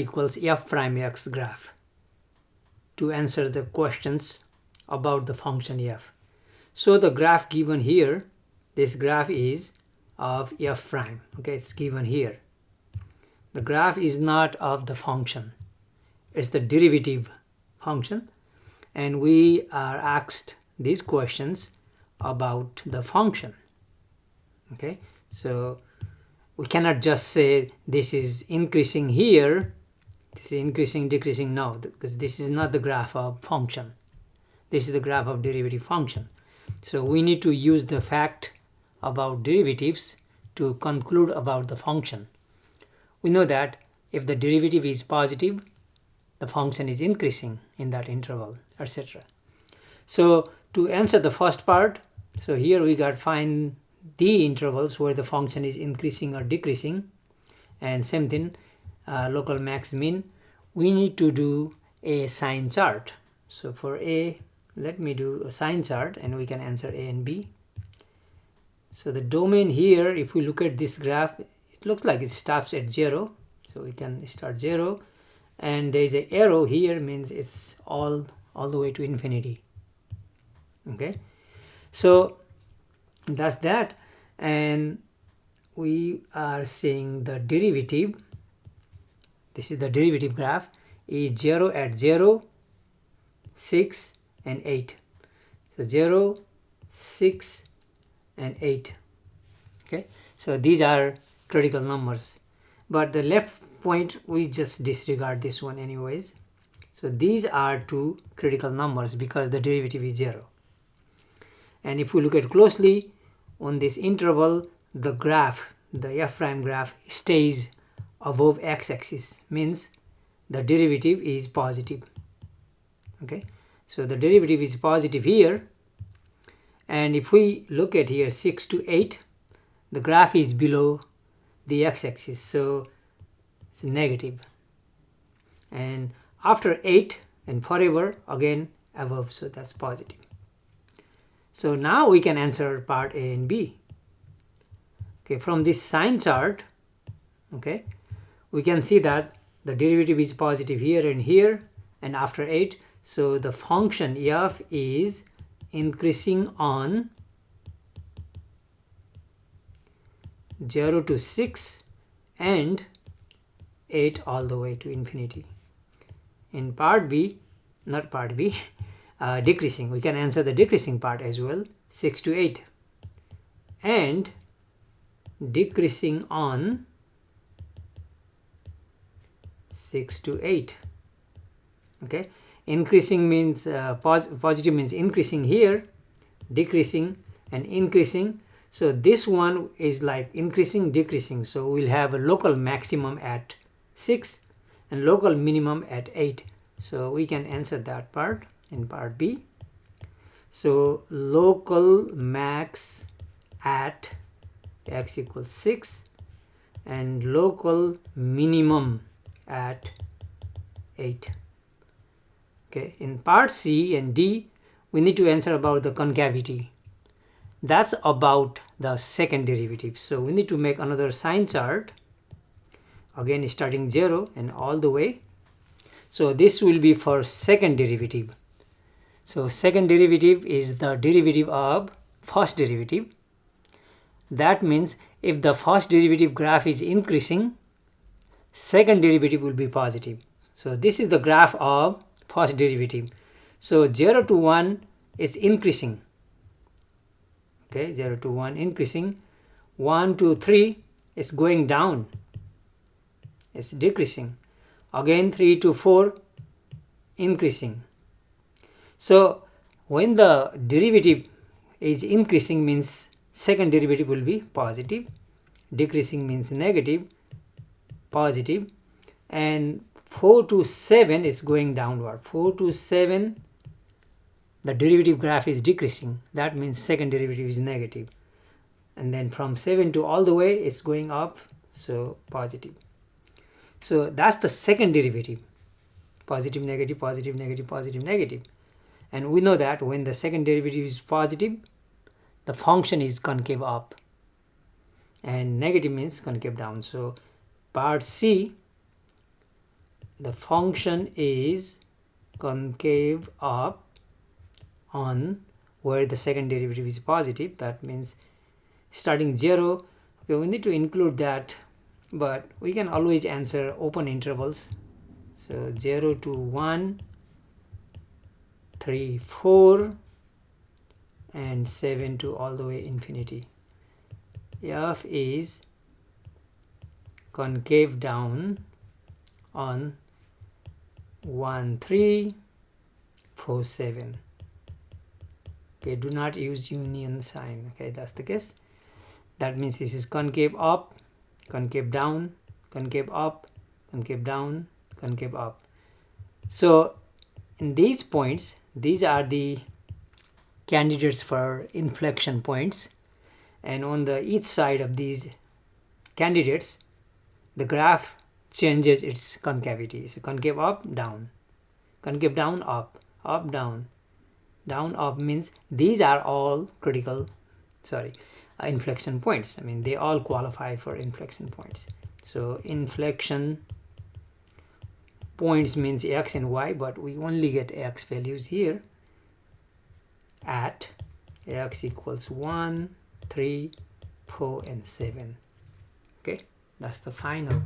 equals f prime x graph to answer the questions about the function f. So the graph given here, this graph is of f prime. Okay, it's given here. The graph is not of the function, it's the derivative function, and we are asked these questions about the function. Okay, so we cannot just say this is increasing here, this is increasing, decreasing. No, because this is not the graph of function. This is the graph of derivative function. So we need to use the fact about derivatives to conclude about the function. We know that if the derivative is positive, the function is increasing in that interval, etc. So to answer the first part, so here we got find the intervals where the function is increasing or decreasing, and same thing, local max min. We need to do a sign chart. So for A, let me do a sign chart and we can answer A and B. So the domain here, if we look at this graph, it looks like it stops at 0. So we can start 0, and there is an arrow here, means it's all the way to infinity. Okay, so that's that, and we are seeing the derivative. This is the derivative graph, is 0 at 0, 6 and 8. So 0, 6 and 8. Okay, so these are critical numbers, but the left point we just disregard this one anyways. So these are two critical numbers because the derivative is 0. And if we look at closely on this interval, the graph, the f prime graph, stays above x-axis, means the derivative is positive. Okay, so the derivative is positive here, and if we look at here 6 to 8, the graph is below the x-axis, so it's negative, and after 8 and forever again above, so that's positive. So now we can answer part A and B. Okay, from this sign chart, okay, we can see that the derivative is positive here and here, and after 8, so the function f is increasing on 0 to 6 and 8 all the way to infinity. In part B, not part B, decreasing, we can answer the decreasing part as well, 6 to 8, and decreasing on 6 to 8. Okay, increasing means positive means increasing here, decreasing and increasing. So this one is like increasing, decreasing, so we'll have a local maximum at 6 and local minimum at 8. So we can answer that part in part B. So local max at x equals 6 and local minimum at 8. Okay, in part C and D, we need to answer about the concavity. That's about the second derivative. So we need to make another sign chart, again starting 0 and all the way. So this will be for second derivative. So second derivative is the derivative of first derivative. That means if the first derivative graph is increasing, second derivative will be positive. So this is the graph of first derivative. So 0 to 1 is increasing. Okay, 0 to 1 increasing. 1 to 3 is going down. It's decreasing. Again 3 to 4 increasing. So when the derivative is increasing means second derivative will be positive, decreasing means negative, positive, and 4 to 7 is going downward. 4 to 7, the derivative graph is decreasing. That means second derivative is negative. And then from 7 to all the way it's going up, so positive. So that's the second derivative. Positive, negative, positive, negative, positive, negative. And we know that when the second derivative is positive, the function is concave up, and negative means concave down. So part C, the function is concave up on where the second derivative is positive. That means starting 0. Okay, we need to include that, but we can always answer open intervals. So 0 to 1, 3, 4, and 7 to all the way infinity. F is concave down on 1, 3, 4, 7. Okay, do not use union sign. Okay, that's the case. That means this is concave up, concave down, concave up, concave down, concave up. So in these points, these are the candidates for inflection points, and on the each side of these candidates the graph changes its concavity. So concave up, down, concave down, up, up, down, down, up means these are all critical inflection points. I mean, they all qualify for inflection points. So inflection points means x and y, but we only get x values here at x equals 1, 3, 4, and 7. Okay, that's the final